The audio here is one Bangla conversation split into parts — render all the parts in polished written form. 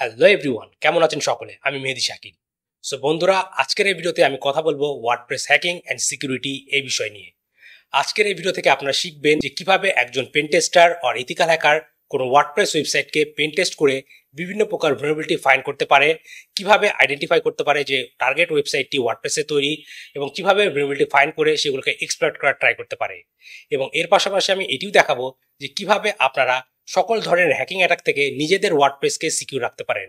হ্যালো এভরিওয়ান, কেমন আছেন সকলে? আমি মেহেদি শাকিল। সো বন্ধুরা, আজকের এই ভিডিওতে আমি কথা বলবো ওয়ার্ডপ্রেস হ্যাকিং অ্যান্ড সিকিউরিটি এই বিষয় নিয়ে। আজকের এই ভিডিও থেকে আপনারা শিখবেন যে কিভাবে একজন পেনটেস্টার অর ইথিক্যাল হ্যাকার কোনো ওয়ার্ডপ্রেস ওয়েবসাইটকে পেনটেস্ট করে বিভিন্ন প্রকার ভালনারেবিলিটি ফাইন্ড করতে পারে, কিভাবে আইডেন্টিফাই করতে পারে যে টার্গেট ওয়েবসাইটটি ওয়ার্ডপ্রেসে তৈরি, এবং কিভাবে ভালনারেবিলিটি ফাইন্ড করে সেগুলোকে এক্সপ্লয়েট করার ট্রাই করতে পারে। এবং এর পাশাপাশি আমি এটিও দেখাবো যে কিভাবে আপনারা সকল ধরনের হ্যাকিং অ্যাটাক থেকে নিজেদের ওয়ার্ডপ্রেসকে সিকিউর রাখতে পারেন।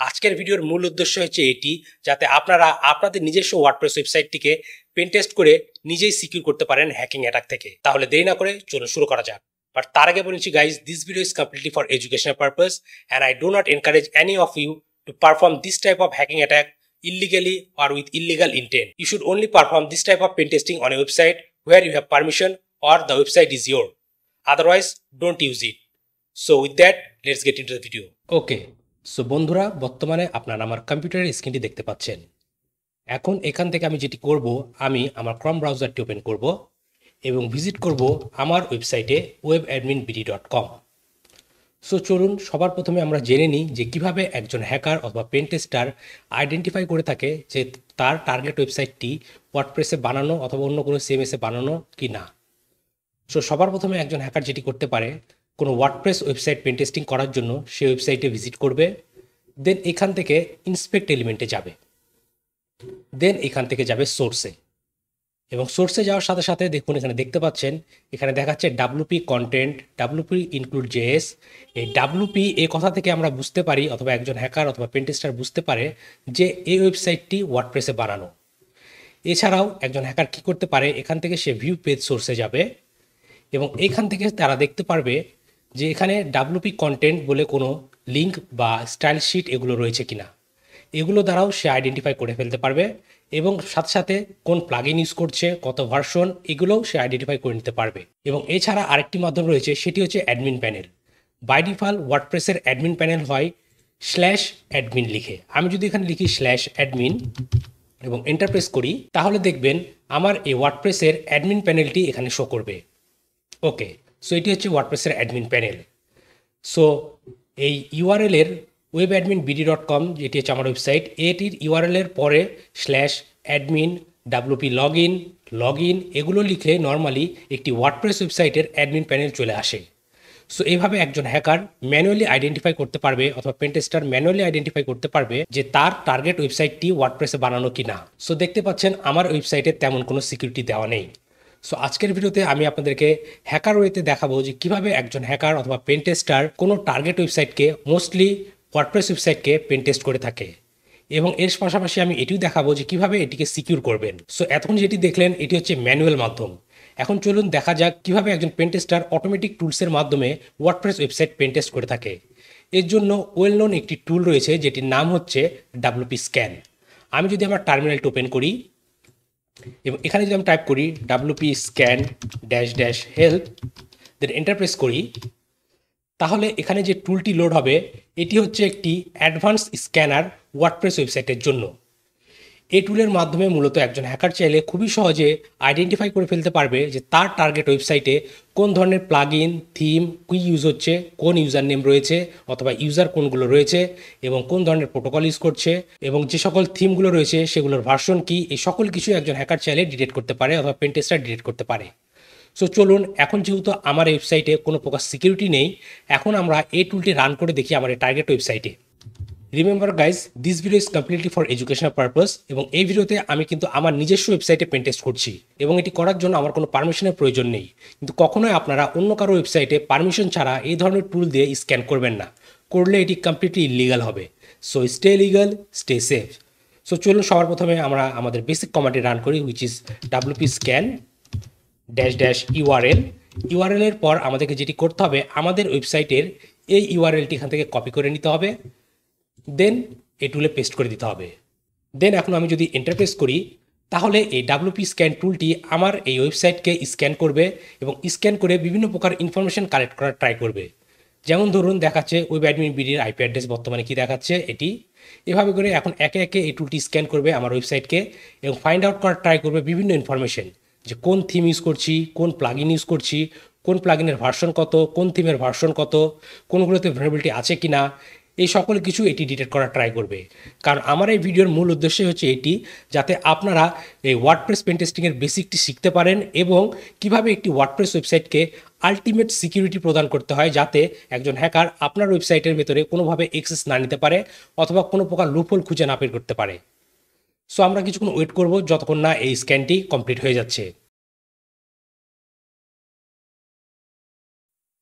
আজকের ভিডিওর মূল উদ্দেশ্য হচ্ছে এটি, যাতে আপনারা আপনাদের নিজস্ব ওয়ার্ডপ্রেস ওয়েবসাইটটিকে পেনটেস্ট করে নিজেই সিকিউর করতে পারেন হ্যাকিং অ্যাটাক থেকে। তাহলে দেরি না করে চলুন শুরু করা যাক। বাট তার আগে বলছি guys, this video is completely for educational purpose and I do not encourage any of you to perform this type of hacking attack illegally or with illegal intent. You should only perform this type of pen testing on a website where you have permission or the website is yours. Otherwise, don't use it. So with that, let's get into the video. Okay. So বন্ধুরা, বর্তমানে আপনারা আমার কম্পিউটারের স্ক্রিনটি দেখতে পাচ্ছেন। এখন এখান থেকে আমি যেটি করব, আমি আমার ক্রম ব্রাউজারটি ওপেন করব এবং ভিজিট করব আমার ওয়েবসাইটে webadminbd.com। সো চলুন সবার প্রথমে আমরা জেনে নিই যে কিভাবে একজন হ্যাকার অথবা পেনটেস্টার আইডেন্টিফাই করে থাকে যে তার টার্গেট ওয়েবসাইটটি ওয়ার্ডপ্রেসে বানানো অথবা অন্য কোনো সিএমএসে বানানো কি না। সো সবার প্রথমে একজন হ্যাকার যেটি করতে পারে, কোনো ওয়ার্ডপ্রেস ওয়েবসাইট পেনটেস্টিং করার জন্য সে ওয়েবসাইটে ভিজিট করবে, দেন এখান থেকে ইন্সপেক্ট এলিমেন্টে যাবে, দেন এখান থেকে যাবে সোর্সে, এবং সোর্সে যাওয়ার সাথে সাথে দেখুন এখানে দেখতে পাচ্ছেন এখানে দেখাচ্ছে WP content, WP include JS. এই ডাব্লুপি এই কথা থেকে আমরা বুঝতে পারি অথবা একজন হ্যাকার অথবা পেনটেস্টার বুঝতে পারে যে এই ওয়েবসাইটটি ওয়ার্ডপ্রেসে বানানো। এছাড়াও একজন হ্যাকার কী করতে পারে, এখান থেকে সে ভিউ পেজ সোর্সে যাবে এবং এইখান থেকে তারা দেখতে পারবে যে এখানে ডাব্লুপি কন্টেন্ট বলে কোনো লিঙ্ক বা স্টাইল শিট এগুলো রয়েছে কিনা। এগুলো দ্বারাও সে আইডেন্টিফাই করে ফেলতে পারবে এবং সাথে সাথে কোন প্লাগইন ইউজ করছে, কত ভার্সন, এগুলোও সে আইডেন্টিফাই করে নিতে পারবে। এবং এছাড়া আরেকটি মাধ্যম রয়েছে, সেটি হচ্ছে অ্যাডমিন প্যানেল। বাই ডিফল্ট ওয়ার্ডপ্রেসের অ্যাডমিন প্যানেল হয় /admin লিখে। আমি যদি এখানে লিখি /admin এবং এন্টার প্রেস করি, তাহলে দেখবেন আমার এই ওয়ার্ডপ্রেসের অ্যাডমিন প্যানেলটি এখানে শো করবে। ওকে, সো এটি হচ্ছে ওয়ার্ডপ্রেসের অ্যাডমিন প্যানেল। সো এই ইউআরএলের webadminbd.com যেটি হচ্ছে আমার ওয়েবসাইট, এটির ইউআরএলের পরে /admin wp লগইন এগুলো লিখলে নর্মালি একটি ওয়ার্ডপ্রেস ওয়েবসাইটের অ্যাডমিন প্যানেল চলে আসে। সো এইভাবে একজন হ্যাকার ম্যানুয়ালি আইডেন্টিফাই করতে পারবে অথবা পেনটেস্টার ম্যানুয়ালি আইডেন্টিফাই করতে পারবে যে তার টার্গেট ওয়েবসাইটটি ওয়ার্ডপ্রেসে বানানো কি না। সো দেখতে পাচ্ছেন আমার ওয়েবসাইটে তেমন কোনো সিকিউরিটি দেওয়া নেই। সো আজকের ভিডিওতে আমি আপনাদেরকে হ্যাকার ওয়েতে দেখাবো যে কিভাবে একজন হ্যাকার অথবা পেনটেস্টার কোনো টার্গেট ওয়েবসাইটকে, মোস্টলি ওয়ার্ডপ্রেস ওয়েবসাইটকে পেনটেস্ট করে থাকে, এবং এর পাশাপাশি আমি এটিও দেখাবো যে কিভাবে এটিকে সিকিউর করবেন। সো এতক্ষণ যেটি দেখলেন এটি হচ্ছে ম্যানুয়াল মাধ্যম। এখন চলুন দেখা যাক কিভাবে একজন পেনটেস্টার অটোমেটিক টুলসের মাধ্যমে ওয়ার্ডপ্রেস ওয়েবসাইট পেনটেস্ট করে থাকে। এর জন্য ওয়েল নোন একটি টুল রয়েছে যেটির নাম হচ্ছে ডাব্লুপি স্ক্যান। আমি যদি আমার টার্মিনালটি ওপেন করি এবং এখানে যদি আমি টাইপ করি wp scan --help, then enter press করি, তাহলে এখানে যে টুলটি লোড হবে এটি হচ্ছে একটি অ্যাডভান্স স্ক্যানার ওয়ার্ডপ্রেস ওয়েবসাইটের জন্য। এই টুলের মাধ্যমে মূলত একজন হ্যাকার চাইলে খুবই সহজে আইডেন্টিফাই করে ফেলতে পারবে যে তার টার্গেট ওয়েবসাইটে কোন ধরনের প্লাগইন, থিম কি ইউজ হচ্ছে, কোন ইউজার নেম রয়েছে অথবা ইউজার কোনগুলো রয়েছে এবং কোন ধরনের প্রোটোকল ইউজ করছে, এবং যে সকল থিমগুলো রয়েছে সেগুলোর ভার্সন কি, এই সকল কিছু একজন হ্যাকার চাইলে ডিটেক্ট করতে পারে অথবা পেনটেস্টার ডিটেক্ট করতে পারে। সো চলুন, এখন যেহেতু আমার ওয়েবসাইটে কোনো প্রকার সিকিউরিটি নেই, এখন আমরা এই টুলটি রান করে দেখি আমার এই টার্গেট ওয়েবসাইটে। Remember guys, this video is completely for educational purpose, এবং এই ভিডিওতে আমি কিন্তু আমার নিজস্ব ওয়েবসাইটে পেনটেস্ট করছি এবং এটি করার জন্য আমার কোনো পারমিশনের প্রয়োজন নেই। কিন্তু কখনোই আপনারা অন্য কারো ওয়েবসাইটে পারমিশন ছাড়া এই ধরনের টুল দিয়ে স্ক্যান করবেন না, করলে এটি কমপ্লিটলি ইলিগাল হবে। So stay legal, stay safe. So চলুন সবার প্রথমে আমরা আমাদের বেসিক কমান্ডটি রান করি, which is wp scan -url। ইউআরএলের পর আমাদেরকে যেটি করতে হবে, আমাদের ওয়েবসাইটের এই ইউআরএলটি এখান থেকে কপি করে নিতে হবে, দেন এই টুলে পেস্ট করে দিতে হবে। দেন এখন আমি যদি এন্টার প্রেস করি, তাহলে এই wp স্ক্যান টুলটি আমার এই ওয়েবসাইটকে স্ক্যান করবে এবং স্ক্যান করে বিভিন্ন প্রকার ইনফরমেশন কালেক্ট করার ট্রাই করবে। যেমন ধরুন দেখাচ্ছে webadminbd-র আইপি অ্যাড্রেস বর্তমানে কি দেখাচ্ছে এটি। এভাবে করে এখন একে একে এই টুলটি স্ক্যান করবে আমার ওয়েবসাইটকে এবং ফাইন্ড আউট করার ট্রাই করবে বিভিন্ন ইনফরমেশন, যে কোন থিম ইউজ করছি, কোন প্লাগইন ইউজ করছি, কোন প্লাগইনের ভার্সন কত, কোন থিমের ভার্সন কত, কোনগুলোতে ভেরিয়েবিলিটি আছে কি না, এই সকল কিছু এটি ডিটেক্ট করার ট্রাই করবে। কারণ আমার এই ভিডিওর মূল উদ্দেশ্য হচ্ছে এটি, যাতে আপনারা এই ওয়ার্ডপ্রেস পেন টেস্টিংয়ের বেসিকটি শিখতে পারেন এবং কিভাবে একটি ওয়ার্ডপ্রেস ওয়েবসাইটকে আলটিমেট সিকিউরিটি প্রদান করতে হয়, যাতে একজন হ্যাকার আপনার ওয়েবসাইটের ভেতরে কোনোভাবে অ্যাক্সেস না নিতে পারে অথবা কোনো প্রকার লুপহোল খুঁজে না বের করতে পারে। সো আমরা কিছুক্ষণ ওয়েট করব যতক্ষণ না এই স্ক্যানটি কমপ্লিট হয়ে যাচ্ছে।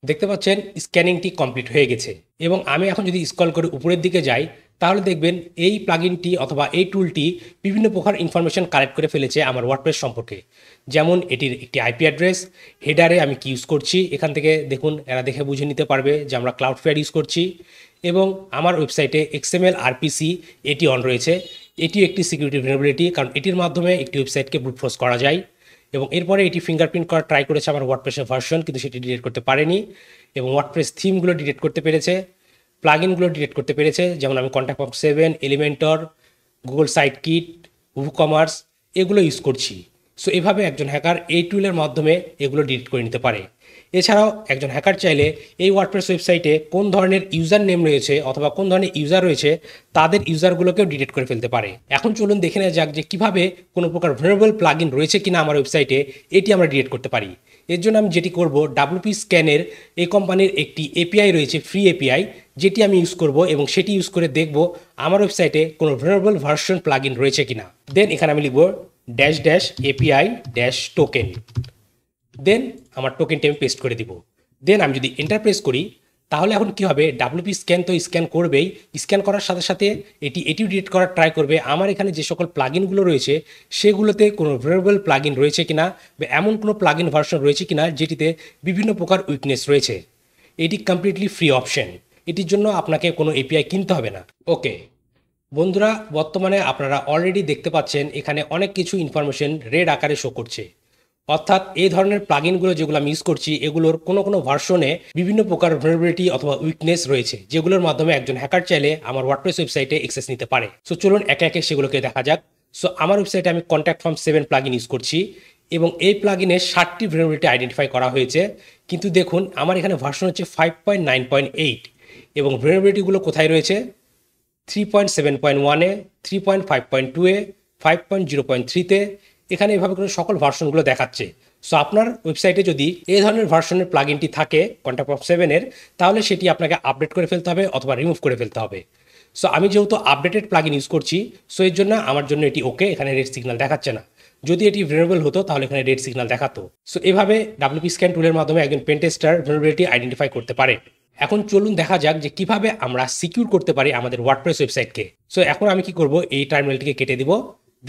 দেখতে পাচ্ছেন স্ক্যানিংটি কমপ্লিট হয়ে গেছে এবং আমি এখন যদি স্ক্রল করে উপরের দিকে যাই, তাহলে দেখবেন এই প্লাগইনটি অথবা এই টুলটি বিভিন্ন প্রকার ইনফরমেশন কালেক্ট করে ফেলেছে আমার ওয়ার্ডপ্রেস সম্পর্কে। যেমন এটির একটি আইপি অ্যাড্রেস, হেডারে আমি কি ইউজ করছি, এখান থেকে দেখুন এরা দেখে বুঝে নিতে পারবে যে আমরা ক্লাউডফ্লেয়ার ইউজ করছি এবং আমার ওয়েবসাইটে XML RPC এটি অন রয়েছে। এটিও একটি সিকিউরিটি ভেনারেবিলিটি, কারণ এটির মাধ্যমে একটি ওয়েবসাইটকে ব্রুট ফোর্স করা যায়। এবং এরপরে এটি ফিঙ্গারপ্রিন্ট করা ট্রাই করেছে আমার ওয়ার্ডপ্রেসের ভার্সন, কিন্তু সেটি ডিলিট করতে পারেনি। এবং ওয়ার্ডপ্রেস থিমগুলো ডিলিট করতে পেরেছে, প্লাগইনগুলো ডিলিট করতে পেরেছে, যেমন আমি contact form 7, Elementor, Google site kit, WooCommerce এগুলো ইউজ করছি। সো এভাবে একজন হ্যাকার এই টুলের মাধ্যমে এগুলো ডিলিট করে নিতে পারে। এছাড়াও একজন হ্যাকার চাইলে এই ওয়ার্ডপ্রেস ওয়েবসাইটে কোন ধরনের ইউজার নেম রয়েছে অথবা কোন ধরনের ইউজার রয়েছে তাদের ইউজারগুলোকেও ডিলিট করে ফেলতে পারে। এখন চলুন দেখে নেওয়া যাক যে কীভাবে কোনো প্রকার ভেনারেবল প্লাগইন রয়েছে কিনা আমার ওয়েবসাইটে, এটি আমরা ডিলিট করতে পারি। এর জন্য আমি যেটি করব, WP স্ক্যানের এই কোম্পানির একটি এপিআই রয়েছে, ফ্রি এপিআই, যেটি আমি ইউজ করব এবং সেটি ইউজ করে দেখব আমার ওয়েবসাইটে কোনো ভেনারেবল ভার্সন প্লাগইন রয়েছে কিনা। দেন এখানে আমি লিখব -API-token, দেন আমার টোকেনটি আমি পেস্ট করে দিব। দেন আমি যদি এন্টার প্রেস করি, তাহলে এখন কি হবে, WP স্ক্যান তো স্ক্যান করবেই, স্ক্যান করার সাথে সাথে এটিও ডিলিট করার ট্রাই করবে আমার এখানে যে সকল প্লাগইনগুলো রয়েছে সেগুলোতে কোনো ভেনারেবল প্লাগইন রয়েছে কিনা বা এমন কোনো প্লাগইন ভার্সন রয়েছে কিনা যেটিতে বিভিন্ন প্রকার উইকনেস রয়েছে। এটি কমপ্লিটলি ফ্রি অপশন, এটির জন্য আপনাকে কোনো এপিআই কিনতে হবে না। ওকে বন্ধুরা, বর্তমানে আপনারা অলরেডি দেখতে পাচ্ছেন এখানে অনেক কিছু ইনফরমেশন রেড আকারে শো করছে। অর্থাৎ এই ধরনের প্লাগইনগুলো যেগুলো আমি ইউজ করছি, এগুলোর কোনো ভার্সনে বিভিন্ন প্রকার ভালনারেবিলিটি অথবা উইকনেস রয়েছে, যেগুলোর মাধ্যমে একজন হ্যাকার চাইলে আমার ওয়ার্ডপ্রেস ওয়েবসাইটে অ্যাক্সেস নিতে পারে। সো চলুন একে একে সেগুলোকে দেখা যাক। সো আমার ওয়েবসাইটে আমি কন্ট্যাক্ট ফর্ম 7 প্লাগইন ইউজ করছি এবং এই প্লাগইনে 60টি ভালনারেবিলিটি আইডেন্টিফাই করা হয়েছে, কিন্তু দেখুন আমার এখানে ভার্সন হচ্ছে 5.9.8 এবং ভালনারেবিলিটিগুলো কোথায় রয়েছে, 3.7.1-এ, 3.5.2-এ, 5.0.3-তে। এখানে এভাবে করে সকল ভার্সনগুলো দেখাচ্ছে। সো আপনার ওয়েবসাইটে যদি এই ধরনের ভার্সনের প্লাগইনটি থাকে কন্ট্যাক্ট ফর্ম 7-এর, তাহলে সেটি আপনাকে আপডেট করে ফেলতে হবে অথবা রিমুভ করে ফেলতে হবে। সো আমি যেহেতু আপডেটেড প্লাগইন ইউজ করছি, সো এর জন্য আমার জন্য এটি ওকে, এখানে রেড সিগন্যাল দেখাচ্ছে না। যদি এটি ভেনারেবল হতো তাহলে এখানে রেড সিগন্যাল দেখাতো। সো এভাবে WP স্ক্যান টুলের মাধ্যমে একজন পেন টেস্টার ভেনারেবিলিটি আইডেন্টিফাই করতে পারে। এখন চলুন দেখা যাক যে কিভাবে আমরা সিকিউর করতে পারি আমাদের ওয়ার্ডপ্রেস ওয়েবসাইটকে। সো এখন আমি কি করব, এই টার্মিনালটিকে কেটে দিব।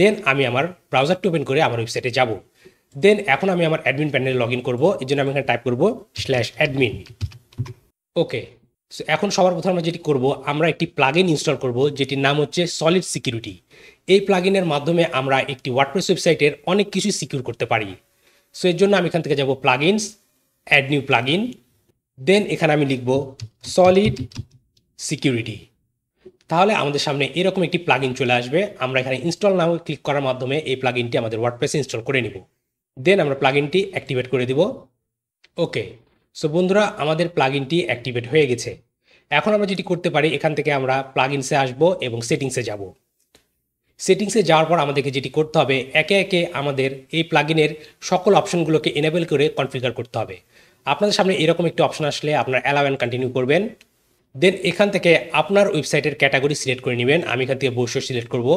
দেন আমি আমার ব্রাউজারটি ওপেন করে আমার ওয়েবসাইটে যাব। দেন এখন আমি আমার অ্যাডমিন প্যানেলে লগ ইন করবো। এর জন্য আমি এখানে টাইপ করব /admin। ওকে, সো এখন সবার প্রথমে আমরা যেটি করব, আমরা একটি প্লাগইন ইনস্টল করব যেটির নাম হচ্ছে সলিড সিকিউরিটি। এই প্লাগইনের মাধ্যমে আমরা একটি ওয়ার্ডপ্রেস ওয়েবসাইটের অনেক কিছু সিকিউর করতে পারি। সো এর জন্য আমি এখান থেকে যাব প্লাগইনস, অ্যাড নিউ প্লাগইন। দেন এখানে আমি লিখব সলিড সিকিউরিটি। তাহলে আমাদের সামনে এরকম একটি প্লাগইন চলে আসবে। আমরা এখানে ইনস্টল নাও ক্লিক করার মাধ্যমে এই প্লাগইনটি আমাদের ওয়ার্ডপ্রেসে ইনস্টল করে নিব। দেন আমরা প্লাগইনটি অ্যাক্টিভেট করে দিব। ওকে, সো বন্ধুরা আমাদের প্লাগইনটি অ্যাক্টিভেট হয়ে গেছে। এখন আমরা যেটি করতে পারি, এখান থেকে আমরা প্লাগইনসে আসব এবং সেটিংসে যাব। সেটিংসে যাওয়ার পর আমাদেরকে যেটি করতে হবে, একে একে আমাদের এই প্লাগইনের সকল অপশনগুলোকে এনেবল করে কনফিগার করতে হবে। আপনাদের সামনে এরকম একটি অপশন আসলে আপনার অ্যালাউ অ্যান্ড কন্টিনিউ করবেন। দেন এখান থেকে আপনার ওয়েবসাইটের ক্যাটাগরি সিলেক্ট করে নেবেন। আমি এখান থেকে বৈশ্য সিলেক্ট করব।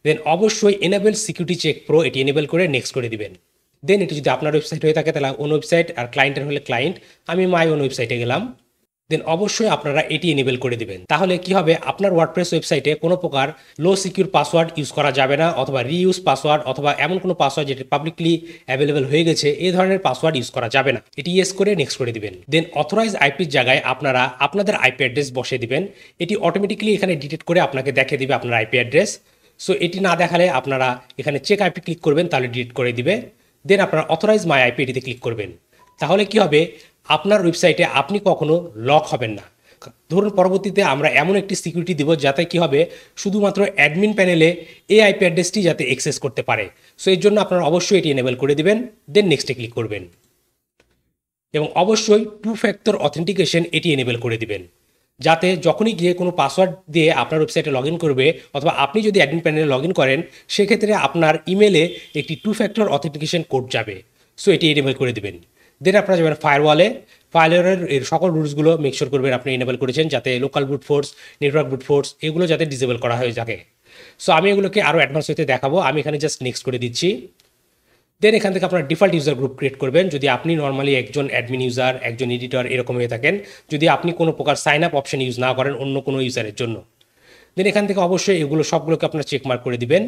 দেন অবশ্যই এনেবল সিকিউরিটি চেক প্রো এটি এনেবল করে নেক্সট করে দিবেন। দেন এটি যদি আপনার ওয়েবসাইট হয়ে থাকে তাহলে ওন ওয়েবসাইট, আর ক্লায়েন্টের হলে ক্লায়েন্ট, আমি মাই ওন ওয়েবসাইটে গেলাম। দেন অবশ্যই আপনারা এটি এনেবল করে দিবেন। তাহলে কি হবে, আপনার ওয়ার্ডপ্রেস ওয়েবসাইটে কোনো প্রকার লো সিকিউর পাসওয়ার্ড ইউজ করা যাবে না, অথবা রিইউজ পাসওয়ার্ড অথবা এমন কোনো পাসওয়ার্ড যেটি পাবলিকলি অ্যাভেলেবল হয়ে গেছে এই ধরনের পাসওয়ার্ড ইউজ করা যাবে না। এটি ইয়েস করে নেক্সট করে দিবেন। দেন অথরাইজ আইপির জায়গায় আপনারা আপনাদের আইপি অ্যাড্রেস বসিয়ে দিবেন। এটি অটোমেটিক্যালি এখানে ডিটেক্ট করে আপনাকে দেখিয়ে দিবে আপনার আইপি অ্যাড্রেস। সো এটি না দেখালে আপনারা এখানে চেক আইপি ক্লিক করবেন, তাহলে ডিলিট করে দিবে। দেন আপনারা অথরাইজ মাই আইপি এটিতে ক্লিক করবেন। তাহলে কি হবে, আপনার ওয়েবসাইটে আপনি কখনো লক হবেন না। ধরুন পরবর্তীতে আমরা এমন একটি সিকিউরিটি দিব যাতে কি হবে, শুধুমাত্র অ্যাডমিন প্যানেলে এই আইপি অ্যাড্রেসটি যাতে অ্যাক্সেস করতে পারে। সো এর জন্য আপনারা অবশ্যই এটি এনেবল করে দিবেন। দেন নেক্সটে ক্লিক করবেন এবং অবশ্যই 2 ফ্যাক্টর অথেন্টিকেশন এটি এনেবল করে দিবেন। যাতে যখনই গিয়ে কোনো পাসওয়ার্ড দিয়ে আপনার ওয়েবসাইটে লগ ইন করবে অথবা আপনি যদি অ্যাডমিন প্যানেলে লগ ইন করেন সেক্ষেত্রে আপনার ইমেলে একটি 2 ফ্যাক্টর অথেন্টিকেশন কোড যাবে। সো এটি এনেবল করে দেবেন। দেন আপনারা যাবেন ফায়ারওয়ালে। ফায়ারওয়ালের সকল রুলসগুলো মেকশোর করবেন আপনি এনেবল করেছেন, যাতে local brute force, network brute force এগুলো যাতে ডিসেবল করা হয়ে থাকে। সো আমি এগুলোকে আরও অ্যাডভান্স হতে দেখাবো। আমি এখানে জাস্ট নেক্সট করে দিচ্ছি। দেন এখান থেকে আপনার ডিফল্ট ইউজার গ্রুপ ক্রিয়েট করবেন যদি আপনি নর্মালি একজন অ্যাডমিন ইউজার, একজন এডিটর এরকম হয়ে থাকেন, যদি আপনি কোনো প্রকার সাইন আপ অপশন ইউজ না করেন অন্য কোনো ইউজারের জন্য। দেন এখান থেকে অবশ্যই এগুলো সবগুলোকে আপনার চেক মার্ক করে দিবেন,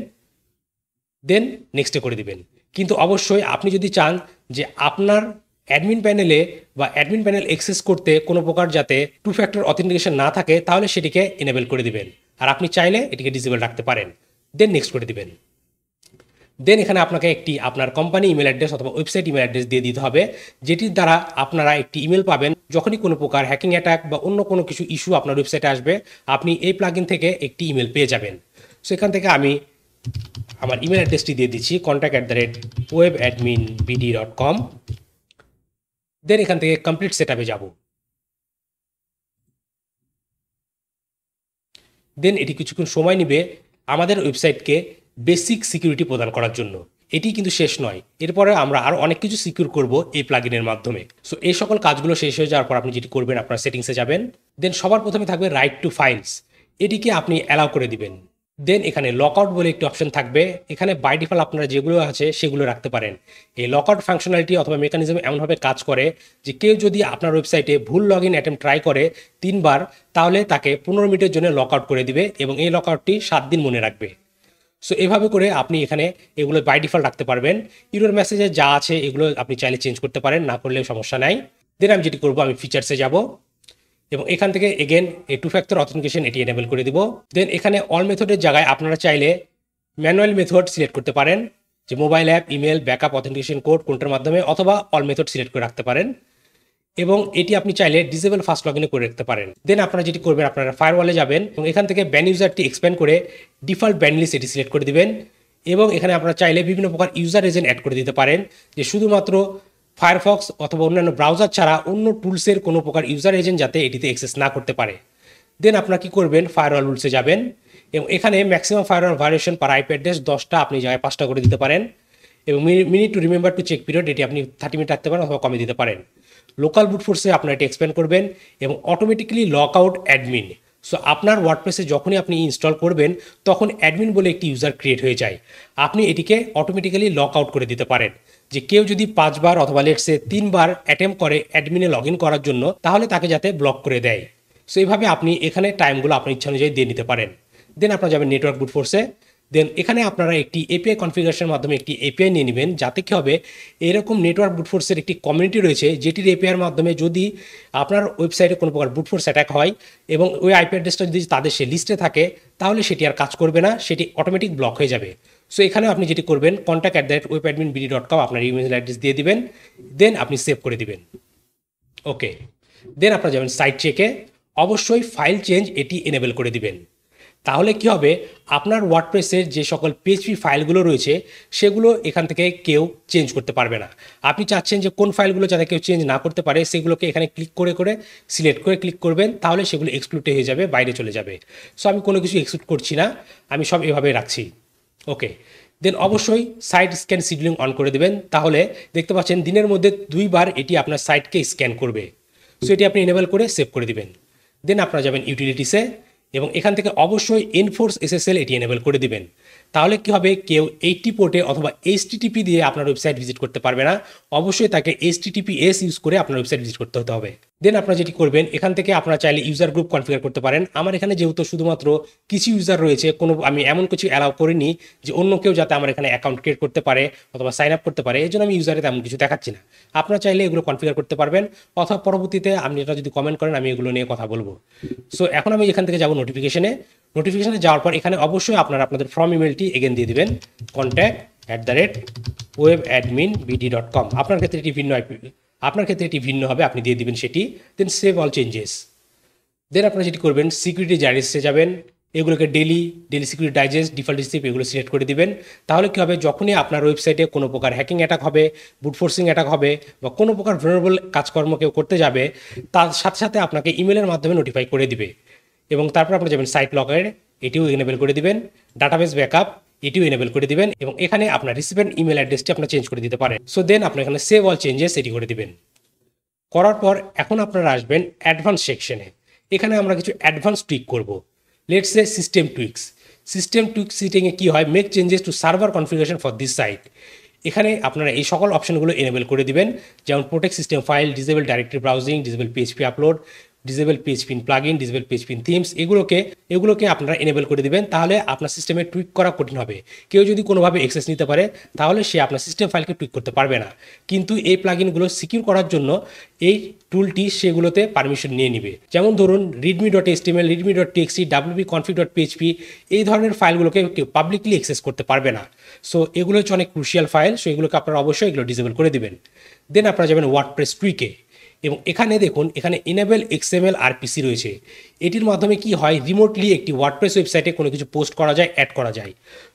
দেন নেক্সটে করে দিবেন। কিন্তু অবশ্যই আপনি যদি চান যে আপনার অ্যাডমিন প্যানেলে বা অ্যাডমিন প্যানেল অ্যাক্সেস করতে কোনো প্রকার যাতে 2 ফ্যাক্টর অথেন্টিকেশন না থাকে তাহলে সেটিকে এনেবল করে দিবেন, আর আপনি চাইলে এটিকে ডিসেবল রাখতে পারেন। দেন নেক্সট করে দিবেন। দেন এখানে আপনাকে একটি আপনার কোম্পানি ইমেল অ্যাড্রেস অথবা ওয়েবসাইট ইমেল অ্যাড্রেস দিয়ে দিতে হবে, যেটির দ্বারা আপনারা একটি ইমেল পাবেন যখনই কোনো প্রকার হ্যাকিং অ্যাটাক বা অন্য কোনো কিছু ইস্যু আপনার ওয়েবসাইটে আসবে, আপনি এই প্লাগইন থেকে একটি ইমেল পেয়ে যাবেন। সো এখান থেকে আমি আমার ইমেল অ্যাড্রেসটি দিয়ে দিচ্ছি contact@webadminbd.com। দেন এখান থেকে কমপ্লিট সেটআপে যাব। দেন এটি কিছুক্ষণ সময় নেবে আমাদের ওয়েবসাইটকে বেসিক সিকিউরিটি প্রদান করার জন্য। এটি কিন্তু শেষ নয়, এরপরে আমরা আরও অনেক কিছু সিকিউর করব এই প্লাগইনের মাধ্যমে। সো এই সকল কাজগুলো শেষ হয়ে যাওয়ার পর আপনি যেটি করবেন আপনার সেটিংসে যাবেন। দেন সবার প্রথমে থাকবে রাইট টু ফাইলস, এটিকে আপনি অ্যালাউ করে দিবেন। দেন এখানে লকআউট বলে একটি অপশন থাকবে, এখানে বাই ডিফল্ট আপনারা যেগুলো আছে সেগুলো রাখতে পারেন। এই লকআউট ফাংশনালিটি অথবা মেকানিজম এমনভাবে কাজ করে যে কেউ যদি আপনার ওয়েবসাইটে ভুল লগ ইন অ্যাটেম্প ট্রাই করে 3বার, তাহলে তাকে 15 মিনিটের জন্য লকআউট করে দিবে এবং এই লকআউটটি 7 দিন মনে রাখবে। সো এভাবে করে আপনি এখানে এগুলো বাই ডিফল্ট রাখতে পারবেন। ইরর মেসেজে যা আছে এগুলো আপনি চাইলে চেঞ্জ করতে পারেন, না করলেও সমস্যা নাই। দেন আমি যেটি করবো আমি ফিচার্সে যাব এবং এখান থেকে এগেন এই 2 ফ্যাক্টর অথেন্টিকেশন এটি এনেবল করে দিব। দেন এখানে অল মেথডের জায়গায় আপনারা চাইলে ম্যানুয়াল মেথড সিলেক্ট করতে পারেন, যে mobile app, email, backup authentication code কোনটার মাধ্যমে, অথবা অল মেথড সিলেক্ট করে রাখতে পারেন এবং এটি আপনি চাইলে ডিসেবল ফার্স্ট লগইনে করে রাখতে পারেন। দেন আপনারা যেটি করবেন আপনারা ফায়ারওয়ালে যাবেন এবং এখান থেকে ব্যান ইউজারটি এক্সপ্যান্ড করে ডিফল্ট ব্যান লিস্ট এটি সিলেক্ট করে দিবেন এবং এখানে আপনারা চাইলে বিভিন্ন প্রকার ইউজার এজেন্ট অ্যাড করে দিতে পারেন, যে শুধুমাত্র ফায়ারফক্স অথবা অন্যান্য ব্রাউজার ছাড়া অন্য টুলসের কোনো প্রকার ইউজার এজেন্ট যাতে এটিতে অ্যাক্সেস না করতে পারে। দেন আপনারা কি করবেন ফায়ারওয়াল রুলসে যাবেন এবং এখানে maximum firewall violation per IP address 10টা, আপনি জায়গায় 5টা করে দিতে পারেন এবং minute to remember to check period এটি আপনি 30 মিনিট রাখতে পারেন অথবা কমে দিতে পারেন। লোকাল ব্রুট ফোর্সে আপনারা এটি এক্সপ্যান্ড করবেন এবং automatically lock out admin. So আপনার ওয়ার্ডপ্রেসে যখনই আপনি ইনস্টল করবেন তখন অ্যাডমিন বলে একটি ইউজার ক্রিয়েট হয়ে যায়, আপনি এটিকে অটোমেটিক্যালি লক আউট করে দিতে পারেন। যে কেউ যদি 5বার অথবা লেটসে 3বার অ্যাটেম্প করে অ্যাডমিনে লগ ইন করার জন্য, তাহলে তাকে যাতে ব্লক করে দেয়। সো এইভাবে আপনি এখানে টাইমগুলো আপনার ইচ্ছা অনুযায়ী দিয়ে নিতে পারেন। দেন আপনারা যাবেন নেটওয়ার্ক ব্রুট ফোর্সে। দেন এখানে আপনারা একটি এপিআই কনফিগারেশনের মাধ্যমে একটি এপিআই নিয়ে নেবেন, যাতে কী হবে এরকম নেটওয়ার্ক ব্রুট ফোর্সের একটি কমিউনিটি রয়েছে, যেটির এপিআইয়ের মাধ্যমে যদি আপনার ওয়েবসাইটে কোনো প্রকার ব্রুট ফোর্স অ্যাটাক হয় এবং ওই আইপি অ্যাড্রেসটা যদি তাদের সে লিস্টে থাকে, তাহলে সেটি আর কাজ করবে না, সেটি অটোমেটিক ব্লক হয়ে যাবে। সো এখানে আপনি যেটি করবেন contact@webadminbd.com আপনার ইমেল অ্যাড্রেস দিয়ে দিবেন, দেন আপনি সেভ করে দিবেন। ওকে, দেন আপনারা যাবেন সাইট চেকে, অবশ্যই ফাইল চেঞ্জ এটি এনেবল করে দিবেন। তাহলে কি হবে আপনার ওয়ার্ডপ্রেসের যে সকল পিএইচপি ফাইলগুলো রয়েছে সেগুলো এখান থেকে কেউ চেঞ্জ করতে পারবে না। আপনি চাচ্ছেন যে কোন ফাইলগুলো যাতে কেউ চেঞ্জ না করতে পারে, সেগুলোকে এখানে ক্লিক করে সিলেক্ট করে ক্লিক করবেন, তাহলে সেগুলো এক্সক্লুড হয়ে যাবে, বাইরে চলে যাবে। সো আমি কোনো কিছু এক্সক্লুড করছি না, আমি সব এভাবে রাখছি। ওকে, দেন অবশ্যই সাইট স্ক্যান শিডিউলিং অন করে দেবেন, তাহলে দেখতে পাচ্ছেন দিনের মধ্যে 2বার এটি আপনার সাইটকে স্ক্যান করবে। সো এটি আপনি এনেবল করে সেভ করে দিবেন। দেন আপনারা যাবেন ইউটিলিটিসে এবং এখান থেকে অবশ্যই এনফোর্স এসএসএল এটি এনেবল করে দিবেন। তাহলে কি হবে কেউ 80 পোর্টে অথবা HTTP দিয়ে আপনার ওয়েবসাইট ভিজিট করতে পারবে না, অবশ্যই তাকে HTTPS ইউজ করে আপনার ওয়েবসাইট ভিজিট করতে হতে হবে। দেন আপনারা যেটি করবেন এখান থেকে আপনারা চাইলে ইউজার গ্রুপ কনফিগার করতে পারেন। আমার এখানে যেহেতু শুধুমাত্র কিছু ইউজার রয়েছে, আমি এমন কিছু অ্যালাউ করিনি যে অন্য কেউ যাতে আমার এখানে অ্যাকাউন্ট ক্রিয়েট করতে পারে অথবা সাইন আপ করতে পারে, এই জন্য আমি ইউজারে তেমন কিছু দেখাচ্ছি না। আপনারা চাইলে এগুলো কনফিগার করতে পারবেন অথবা পরবর্তীতে আপনি এটা যদি কমেন্ট করেন আমি এগুলো নিয়ে কথা বলবো। সো এখন আমি এখান থেকে যাব নোটিফিকেশনে যাওয়ার পর এখানে অবশ্যই আপনারা আপনাদের ফর্ম ইমেলটি এগেন দিয়ে দিবেন contact@webadminbd.com। আপনার ক্ষেত্রে এটি ভিন্ন হবে, আপনি দিয়ে দিবেন সেটি। দেন সেভ অল চেঞ্জেস। দেন আপনারা যেটি করবেন সিকিউরিটি জার্নিসে যাবেন এগুলোকে daily security digest, default receipt এগুলো সিলেক্ট করে দিবেন। তাহলে কী হবে, যখনই আপনার ওয়েবসাইটে কোনো প্রকার হ্যাকিং অ্যাটাক হবে, বুট ফোর্সিং অ্যাটাক হবে বা কোনো প্রকার ভুলনারেবল কাজকর্ম কেউ করতে যাবে, তার সাথে সাথে আপনাকে ইমেলের মাধ্যমে নোটিফাই করে দিবে। এবং তারপর আপনি যাবেন সাইট লকারে, এটিও এনেবেল করে দিবেন। ডাটাবেস ব্যাকআপ এটিও এনেবেল করে দিবেন এবং এখানে আপনার রিসিভেন্ট ইমেল অ্যাড্রেসটি আপনার চেঞ্জ করে দিতে পারেন। সো দেন আপনি এখানে সেভ অল চেঞ্জেস এটি করে দিবেন। করার পর এখন আপনারা আসবেন অ্যাডভান্স সেকশনে। এখানে আমরা কিছু অ্যাডভান্স টুইক করব। Let's say system tweaks. System tweaks সিটিংয়ে কী হয়, make changes to server configuration for this site. এখানে আপনারা এই সকল অপশনগুলো এনেবেল করে দিবেন, যেমন protect system file, disable directory browsing, disable PHP upload, disable PHP in plugin, disable PHP in themes, এগুলোকে আপনারা এনেবেল করে দিবেন। তাহলে আপনার সিস্টেমে টুইক করা কঠিন হবে। কেউ যদি কোনোভাবে অ্যাক্সেস নিতে পারে তাহলে সে আপনার সিস্টেম ফাইলকে টুইক করতে পারবে না। কিন্তু এই প্লাগইনগুলো সিকিউর করার জন্য এই টুলটি সেগুলোতে পারমিশন নিয়ে নিবে। যেমন ধরুন readme.html, readme.txt, wp-config.php এই ধরনের ফাইলগুলোকে কেউ পাবলিকলি অ্যাক্সেস করতে পারবে না। সো এগুলো হচ্ছে অনেক ক্রুশিয়াল ফাইল। সো এগুলোকে আপনারা অবশ্যই এগুলো ডিসেবল করে দিবেন। দেন আপনারা যাবেন ওয়ার্ডপ্রেস টুইকে এবং এখানে দেখুন এখানে এনেবল XML RPC রয়েছে। এটির মাধ্যমে কি হয়, রিমোটলি একটি ওয়ার্ডপ্রেস ওয়েবসাইটে কোনো কিছু পোস্ট করা যায়, অ্যাড করা যায়।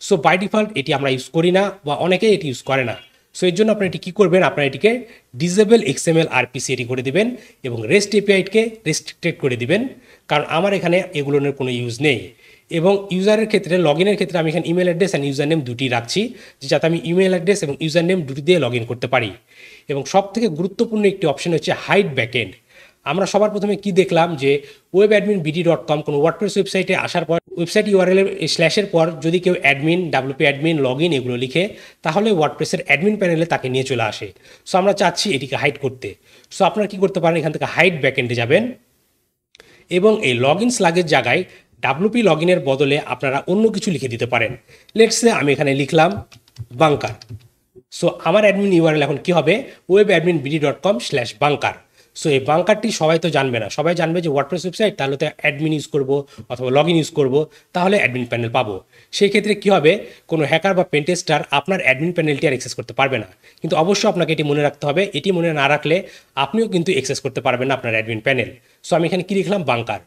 সো বাই ডিফল্ট এটি আমরা ইউজ করি না বা অনেকেই এটি ইউজ করে না। সো এর জন্য আপনারা এটি কী করবেন, আপনারা এটিকে ডিসেবল XML RPC এটি করে দিবেন এবং REST API-কে রেস্ট্রিক্টেড করে দিবেন, কারণ আমার এখানে এগুলোর কোনো ইউজ নেই। এবং ইউজারের ক্ষেত্রে লগইনের ক্ষেত্রে আমি এখানে email address and user name দুটি রাখছি, যাতে আমি ইমেল অ্যাড্রেস এবং ইউজার নেম দুটি দিয়ে লগ ইন করতে পারি। এবং সবথেকে গুরুত্বপূর্ণ একটি অপশন হচ্ছে হাইড ব্যাকএন্ড। আমরা সবার প্রথমে কি দেখলাম যে webadminbd.com কোনো ওয়ার্ডপ্রেস ওয়েবসাইটে আসার পর ওয়েবসাইট ইউআরএল স্ল্যাশের পর যদি কেউ admin, WP admin, log in এগুলো লিখে, তাহলে ওয়ার্ডপ্রেসের অ্যাডমিন প্যানেলে তাকে নিয়ে চলে আসে। সো আমরা চাচ্ছি এটিকে হাইড করতে। সো আপনারা কী করতে পারেন, এখান থেকে হাইড ব্যাকএন্ডে যাবেন এবং এই লগ ইন স্লাগের জায়গায় WP লগ ইনের বদলে আপনারা অন্য কিছু লিখে দিতে পারেন। লেটসে আমি এখানে লিখলাম বাংকার। সো আমার অ্যাডমিন ইউআরএল এখন কী হবে, webadminbd.com/bunker। সো এই বাংকারটি সবাই তো জানবে না, সবাই জানবে যে ওয়ার্ডপ্রেস ওয়েবসাইট, তাহলে তো অ্যাডমিন ইউজ করবো অথবা লগ ইন ইউজ করবো, তাহলে অ্যাডমিন প্যানেল পাবো। সেই ক্ষেত্রে কী হবে, কোনো হ্যাকার বা পেনটেস্টার আপনার অ্যাডমিন প্যানেলটি আর অ্যাক্সেস করতে পারবে না। কিন্তু অবশ্যই আপনাকে এটি মনে রাখতে হবে, এটি মনে না রাখলে আপনিও কিন্তু অ্যাক্সেস করতে পারবেন না আপনার অ্যাডমিন প্যানেল। সো আমি এখানে কী লিখলাম, বাংকার।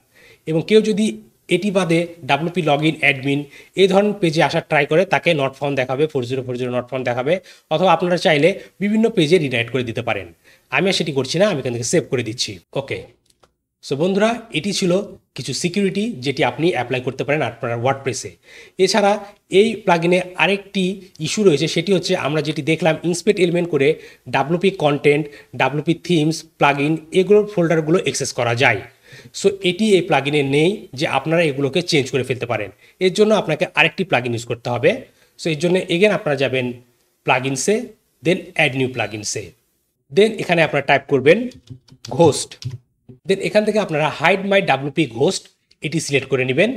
এবং কেউ যদি এটি বাদে WP লগ ইন, অ্যাডমিন এই ধরনের পেজে আসার ট্রাই করে, তাকে নট ফাউন্ড দেখাবে, 4040 নট ফাউন্ড দেখাবে, অথবা আপনারা চাইলে বিভিন্ন পেজে রিডাইরেক্ট করে দিতে পারেন। আমি আর সেটি করছি না, আমি এখান থেকে সেভ করে দিচ্ছি। ওকে, সো বন্ধুরা, এটি ছিল কিছু সিকিউরিটি যেটি আপনি অ্যাপ্লাই করতে পারেন আপনার ওয়ার্ডপ্রেসে। এছাড়া এই প্লাগইনে আরেকটি ইস্যু রয়েছে, সেটি হচ্ছে আমরা যেটি দেখলাম ইন্সপেক্ট এলিমেন্ট করে WP content, WP themes, plugin এগুলোর ফোল্ডারগুলো অ্যাক্সেস করা যায়। সো এটি এই প্লাগইনে নেই যে আপনারা এগুলোকে চেঞ্জ করে ফেলতে পারেন। এর জন্য আপনাকে আরেকটি প্লাগইন ইউজ করতে হবে। সো এর জন্য এগেন আপনারা যাবেন প্লাগইনসে, দেন অ্যাড নিউ প্লাগইনসে, দেন এখানে আপনারা টাইপ করবেন ঘোস্ট। দেন এখান থেকে আপনারা হাইড মাই WP ঘোস্ট এটি সিলেক্ট করে নেবেন।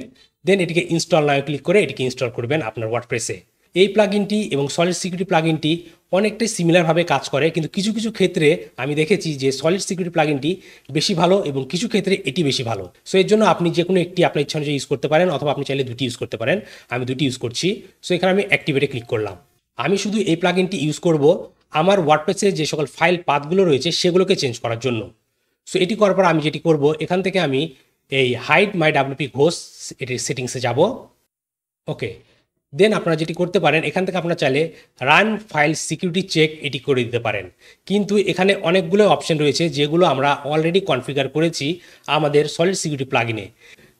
দেন এটিকে ইনস্টল নাও ক্লিক করে এটিকে ইনস্টল করবেন আপনার ওয়ার্ডপ্রেসে। এই প্লাগইনটি এবং সলিড সিকিউরিটি প্লাগইনটি অনেকটাই সিমিলারভাবে কাজ করে, কিন্তু কিছু কিছু ক্ষেত্রে আমি দেখেছি যে সলিড সিকিউরিটি প্লাগইনটি বেশি ভালো এবং কিছু ক্ষেত্রে এটি বেশি ভালো। সো এর জন্য আপনি যে কোনো একটি আপনার ইচ্ছা অনুযায়ী ইউজ করতে পারেন, অথবা আপনি চাইলে দুটি ইউজ করতে পারেন। আমি দুটি ইউজ করছি। সো এখানে আমি অ্যাক্টিভেটে ক্লিক করলাম। আমি শুধু এই প্লাগইনটি ইউজ করব আমার ওয়ার্ডপ্রেসে যে সকল ফাইল পাথগুলো রয়েছে সেগুলোকে চেঞ্জ করার জন্য। সো এটি করার পর আমি যেটি করব, এখান থেকে আমি এই হাইড মাই WP ঘোস্ট এটির সেটিংসে যাব। ওকে, দেন আপনারা যেটি করতে পারেন, এখান থেকে আপনারা চাইলে রান ফাইল সিকিউরিটি চেক এটি করে দিতে পারেন। কিন্তু এখানে অনেকগুলো অপশন রয়েছে যেগুলো আমরা অলরেডি কনফিগার করেছি আমাদের সলিড সিকিউরিটি প্লাগইনে।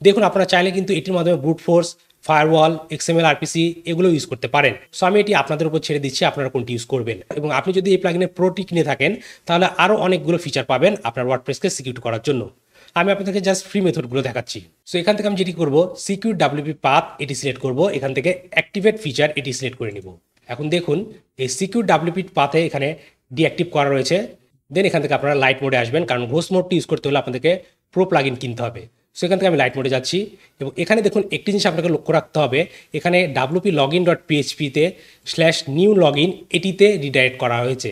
দেখুন, আপনারা চাইলে কিন্তু এটির মাধ্যমে brute force, firewall, XML RPC এগুলো ইউজ করতে পারেন। সো আমি এটি আপনাদের উপর ছেড়ে দিচ্ছি, আপনারা কোনটি ইউজ করবেন। এবং আপনি যদি এই প্লাগইনের প্রোটি কিনে থাকেন তাহলে আরও অনেকগুলো ফিচার পাবেন আপনার ওয়ার্ডপ্রেসকে সিকিউর করার জন্য। আমি আপনাদেরকে জাস্ট ফ্রি মেথডগুলো দেখাচ্ছি। সো এখান থেকে আমি যেটি করব, সিকিউর WP পাথ এটি সিলেক্ট করব, এখান থেকে অ্যাক্টিভেট ফিচার এটি সিলেক্ট করে নিব। এখন দেখুন এই সিকিউর WP পাথে এখানে ডিঅ্যাক্টিভ করা রয়েছে। দেন এখান থেকে আপনারা লাইট মোডে আসবেন, কারণ ঘোস্ট মোডটি ইউজ করতে হলে আপনাদেরকে প্রো প্লাগইন কিনতে হবে। সো এখান থেকে আমি লাইট মোডে যাচ্ছি এবং এখানে দেখুন একটি জিনিস আপনাকে লক্ষ্য রাখতে হবে, এখানে WP login.php-তে /new login এটিতে রিডাইরেক্ট করা হয়েছে।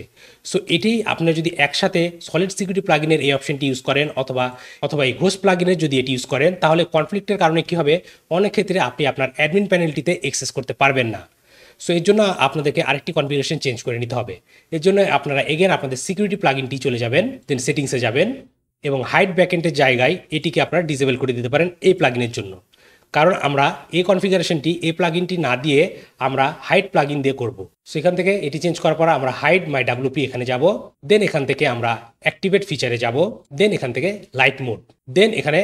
সো এটি আপনারা যদি একসাথে সলিড সিকিউরিটি প্লাগইনের এই অপশনটি ইউজ করেন অথবা এই ঘোস্ট প্লাগইনের যদি এটি ইউজ করেন, তাহলে কনফ্লিক্টের কারণে কী হবে, অনেক ক্ষেত্রে আপনি আপনার অ্যাডমিন প্যানেলটিতে অ্যাক্সেস করতে পারবেন না। সো এর জন্য আপনাদেরকে আরেকটি কনফিগারেশন চেঞ্জ করে নিতে হবে। এর জন্য আপনারা এগেন আপনাদের সিকিউরিটি প্লাগইনটি চলে যাবেন, দেন সেটিংসে যাবেন এবং হাইড ব্যাকএন্ডের জায়গায় এটিকে আপনারা ডিসেবল করে দিতে পারেন এই প্লাগইনের জন্য। কারণ আমরা এই কনফিগারেশনটি এই প্লাগইনটি না দিয়ে আমরা হাইড প্লাগইন দিয়ে করব। সো এখান থেকে এটি চেঞ্জ করার পর আমরা হাইড মাই ডাব্লিউপি এখানে যাব, দেন এখান থেকে আমরা অ্যাক্টিভেট ফিচারে যাব, দেন এখান থেকে লাইট মোড, দেন এখানে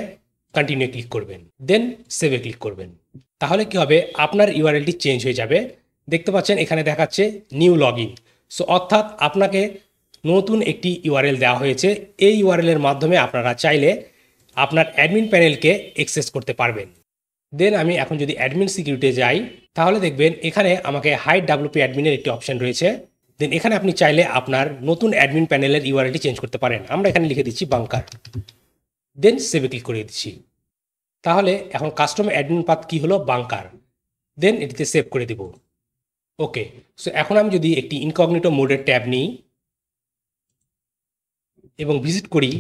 কন্টিনিউ ক্লিক করবেন, দেন সেভে ক্লিক করবেন। তাহলে কি হবে, আপনার ইউআরএলটি চেঞ্জ হয়ে যাবে। দেখতে পাচ্ছেন এখানে দেখাচ্ছে নিউ লগ ইন। সো অর্থাৎ আপনাকে নতুন একটি ইউআরএল দেওয়া হয়েছে। এই ইউআরএলের মাধ্যমে আপনারা চাইলে আপনার অ্যাডমিন প্যানেলকে অ্যাক্সেস করতে পারবেন। দেন আমি এখন যদি অ্যাডমিন সিকিউরিটি যাই, তাহলে দেখবেন এখানে আমাকে হাইড ডাব্লিউপি অ্যাডমিনের একটি অপশন রয়েছে। দেন এখানে আপনি চাইলে আপনার নতুন অ্যাডমিন প্যানেলের ইউআরএলটি চেঞ্জ করতে পারেন। আমরা এখানে লিখে দিচ্ছি বাংকার, দেন সেভে ক্লিক করে দিচ্ছি। তাহলে এখন কাস্টম অ্যাডমিন পাথ কি হলো, বাংকার। দেন এটিতে সেভ করে দেব। ওকে, সো এখন আমি যদি একটি ইনকগনিটো মোডের ট্যাব নিই এবং ভিজিট করি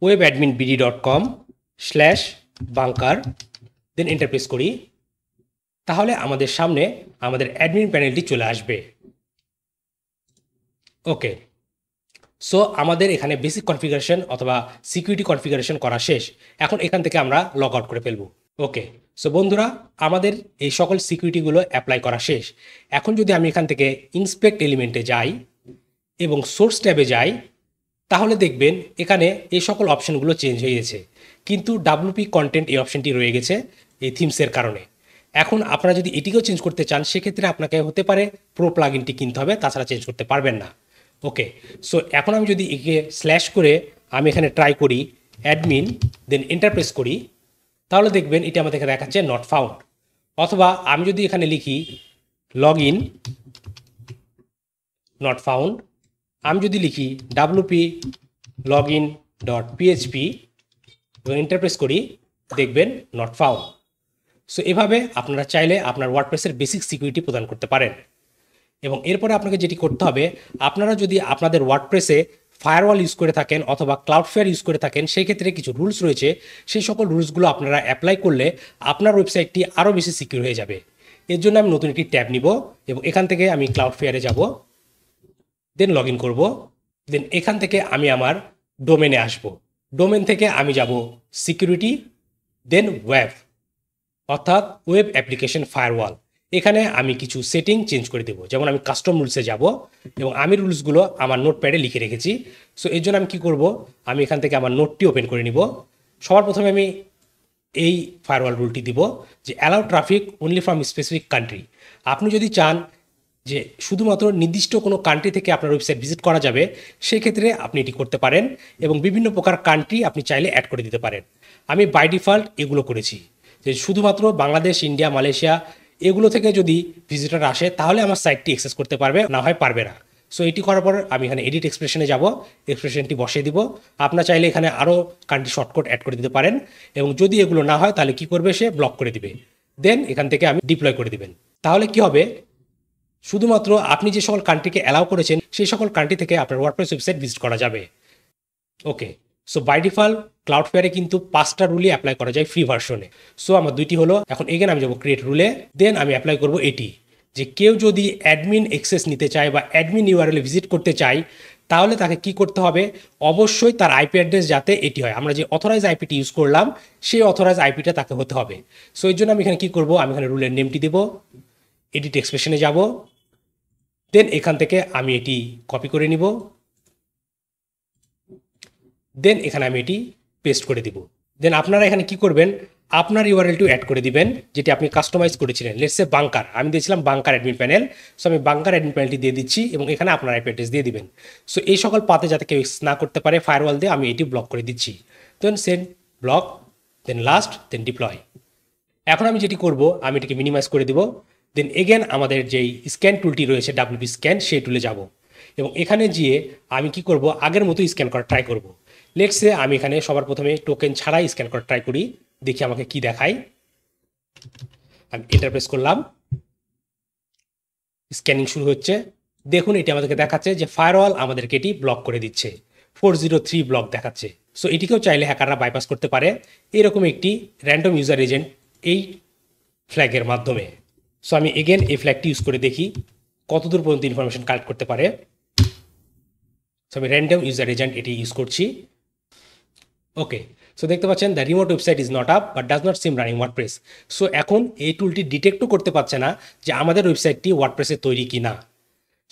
webadminbd.com/bunker, দেন এন্টার প্রেস করি, তাহলে আমাদের সামনে আমাদের অ্যাডমিন প্যানেলটি চলে আসবে। ওকে, সো আমাদের এখানে বেসিক কনফিগারেশন অথবা সিকিউরিটি কনফিগারেশন করা শেষ। এখন এখান থেকে আমরা লগ আউট করে ফেলবো। ওকে, সো বন্ধুরা, আমাদের এই সকল সিকিউরিটিগুলো অ্যাপ্লাই করা শেষ। এখন যদি আমি এখান থেকে ইন্সপেক্ট এলিমেন্টে যাই এবং সোর্স ট্যাবে যাই, তাহলে দেখবেন এখানে এই সকল অপশনগুলো চেঞ্জ হয়ে গেছে, কিন্তু ডাব্লিউপি কন্টেন্ট এই অপশনটি রয়ে গেছে এই থিমসের কারণে। এখন আপনারা যদি এটিকেও চেঞ্জ করতে চান, সেক্ষেত্রে আপনাকে হতে পারে প্রো প্লাগইনটি কিনতে হবে, তাছাড়া চেঞ্জ করতে পারবেন না। ওকে, সো এখন আমি যদি একে স্ল্যাশ করে আমি এখানে ট্রাই করি অ্যাডমিন, দেন এন্টার প্রেস করি, তাহলে দেখবেন এটা আমাদের দেখাচ্ছে নট ফাউন্ড। অথবা আমি যদি এখানে লিখি লগ ইন নট ফাউন্ড, আমি যদি লিখি wp login.php এবং এন্টার প্রেস করি, দেখবেন নট ফাউন্ড। সো এভাবে আপনারা চাইলে আপনার ওয়ার্ডপ্রেসের বেসিক সিকিউরিটি প্রদান করতে পারেন। এবং এরপরে আপনাকে যেটি করতে হবে, আপনারা যদি আপনাদের ওয়ার্ডপ্রেসে ফায়ারওয়াল ইউজ করে থাকেন অথবা ক্লাউডফেয়ার ইউজ করে থাকেন, সেই ক্ষেত্রে কিছু রুলস রয়েছে। সেই সকল রুলসগুলো আপনারা অ্যাপ্লাই করলে আপনার ওয়েবসাইটটি আরও বেশি সিকিউর হয়ে যাবে। এর জন্য আমি নতুন একটি ট্যাব নিব এবং এখান থেকে আমি ক্লাউডফেয়ারে যাব, দেন লগ ইন করবো। দেন এখান থেকে আমি আমার ডোমেনে আসব। ডোমেন থেকে আমি যাব সিকিউরিটি, দেন ওয়েব অর্থাৎ ওয়েব অ্যাপ্লিকেশন ফায়ারওয়াল। এখানে আমি কিছু সেটিং চেঞ্জ করে দেবো, যেমন আমি কাস্টম রুলসে যাব এবং আমি রুলসগুলো আমার নোটপ্যাডে লিখে রেখেছি। সো এর জন্য আমি কী করব, আমি এখান থেকে আমার নোটটি ওপেন করে নিব। সবার প্রথমে আমি এই ফায়ারওয়াল রুলটি দিব যে allow traffic only from specific country. আপনি যদি চান যে শুধুমাত্র নির্দিষ্ট কোনো কান্ট্রি থেকে আপনার ওয়েবসাইট ভিজিট করা যাবে, সেক্ষেত্রে আপনি এটি করতে পারেন এবং বিভিন্ন প্রকার কান্ট্রি আপনি চাইলে অ্যাড করে দিতে পারেন। আমি বাই ডিফল্ট এগুলো করেছি যে শুধুমাত্র বাংলাদেশ, ইন্ডিয়া, মালয়েশিয়া এগুলো থেকে যদি ভিজিটর আসে তাহলে আমার সাইটটি অ্যাক্সেস করতে পারবে, না হয় পারবে না। সো এটি করার পর আমি এখানে এডিট এক্সপ্রেশনে যাব, এক্সপ্রেশনটি বসিয়ে দিব। আপনার চাইলে এখানে আরও কান্ট্রি শর্টকাট অ্যাড করে দিতে পারেন এবং যদি এগুলো না হয় তাহলে কি করবে, সে ব্লক করে দিবে। দেন এখান থেকে আমি ডিপ্লয় করে দিবেন। তাহলে কি হবে, শুধুমাত্র আপনি যে সকল কান্ট্রিকে অ্যালাউ করেছেন সেই সকল কান্ট্রি থেকে আপনার ওয়ার্ডপ্রেস ওয়েবসাইট ভিজিট করা যাবে। ওকে, সো বাই ডিফল্ট ক্লাউডফেয়ারে কিন্তু 5টা রুলই অ্যাপ্লাই করা যায় ফ্রি ভার্সনে। সো আমার 2টি হলো। এখন এগেন আমি যাবো ক্রিয়েট রুলে, দেন আমি অ্যাপ্লাই করব এটি যে কেউ যদি অ্যাডমিন অ্যাক্সেস নিতে চায় বা অ্যাডমিন ইউআরএল ভিজিট করতে চায়, তাহলে তাকে কি করতে হবে, অবশ্যই তার আইপি অ্যাড্রেস যাতে এটি হয়, আমরা যে অথরাইজ আইপিটি ইউজ করলাম সেই অথরাইজ আইপিটা তাকে হতে হবে। সো এর জন্য আমি এখানে কী করবো, আমি এখানে রুলের নেমটি দেবো, এডিট এক্সপ্রেশনে যাব, দেন এখান থেকে আমি এটি কপি করে নিব, দেন এখানে আমি এটি পেস্ট করে দিব। দেন আপনারা এখানে কি করবেন, আপনার ইউআরএলটিও অ্যাড করে দিবেন যেটি আপনি কাস্টমাইজ করেছিলেন। লেটস সে বাংকার, আমি দিয়েছিলাম বাংকার অ্যাডমিন প্যানেল। সো আমি বাংকার অ্যাডমিন প্যানেলটি দিয়ে দিচ্ছি এবং এখানে আপনার আইপি অ্যাড্রেস দিয়ে দিবেন। সো এই সকল পাতে যাতে কেউ এক্সেস না করতে পারে ফায়ারওয়াল দিয়ে, আমি এটি ব্লক করে দিচ্ছি। দেন সেন্ড ব্লক, দেন লাস্ট, দেন ডিপ্লয়। এখন আমি যেটি করব, আমি এটিকে মিনিমাইজ করে দিব। দেন এগেন আমাদের যেই স্ক্যান টুলটি রয়েছে ডাব্লিউপি স্ক্যান, সেই টুলে যাব এবং এখানে গিয়ে আমি কি করব, আগের মতো স্ক্যান করা ট্রাই করব। লেটস সে আমি এখানে সবার প্রথমে টোকেন ছাড়াই স্ক্যান করা ট্রাই করি, দেখি আমাকে কি দেখায়। আমি এন্টার প্রেস করলাম, স্ক্যানিং শুরু হচ্ছে। দেখুন এটি আমাদেরকে দেখাচ্ছে যে ফায়ারওয়াল আমাদেরকে এটি ব্লক করে দিচ্ছে, 403 ব্লক দেখাচ্ছে। সো এটিকেও চাইলে হ্যাকাররা বাইপাস করতে পারে এরকম একটি র্যান্ডম ইউজার এজেন্ট এই ফ্ল্যাগের মাধ্যমে। সো আমি এগেন এই ফ্ল্যাগটি ইউজ করে দেখি কতদূর পর্যন্ত ইনফরমেশন কালেক্ট করতে পারে। সো আমি র্যান্ডম ইউজার এজেন্ট এটি ইউজ করছি। ওকে, সো দেখতে পাচ্ছেন the remote website is not up but does not seem running WordPress. So এখন এই টুলটি ডিটেক্টও করতে পারছে না যে আমাদের ওয়েবসাইটটি ওয়ার্ডপ্রেসে তৈরি কি না।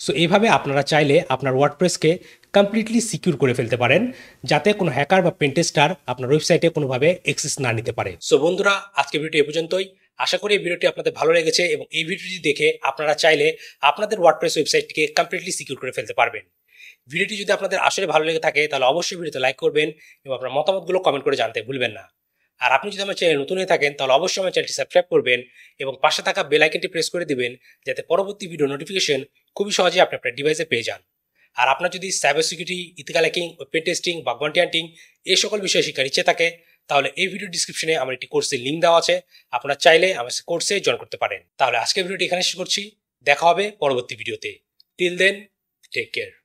সো এইভাবে আপনারা চাইলে আপনার ওয়ার্ডপ্রেসকে কমপ্লিটলি সিকিউর করে ফেলতে পারেন, যাতে কোনো হ্যাকার বা পেন্টেস্টার আপনার ওয়েবসাইটে কোনোভাবে অ্যাক্সেস না নিতে পারে। সো বন্ধুরা, আজকে ভিডিওটি এ পর্যন্তই। আশা করি এই ভিডিওটি আপনাদের ভালো লেগেছে এবং এই ভিডিওটি দেখে আপনারা চাইলে আপনাদের ওয়ার্ডপ্রেস ওয়েবসাইটটিকে কমপ্লিটলি সিকিউর করে ফেলতে পারবেন। ভিডিওটি যদি আপনাদের আসলে ভালো লেগে থাকে তাহলে অবশ্যই ভিডিওতে লাইক করবেন এবং আপনার মতামতগুলো কমেন্ট করে জানতে ভুলবেন না। আর আপনি যদি আমার চ্যানেল নতুন হয়ে থাকেন তাহলে অবশ্যই আমার চ্যানেলটি সাবস্ক্রাইব করবেন এবং পাশে থাকা বেল আইকনটি প্রেস করে দিবেন, যাতে পরবর্তী ভিডিও নোটিফিকেশন খুবই সহজেই আপনি আপনার ডিভাইসে পেয়ে যান। আর আপনার যদি cyber security, ethical hacking, pen testing বা বন্টি হান্টিং এই সকল বিষয়ে শিক্ষার ইচ্ছে থাকে তাহলে এই ভিডিও ডিসক্রিপশনে আমার একটি কোর্সের লিঙ্ক দেওয়া আছে, আপনারা চাইলে আমার কোর্সে জয়েন করতে পারেন। তাহলে আজকের ভিডিওটি এখানে শেষ করছি, দেখা হবে পরবর্তী ভিডিওতে। Till then, take care.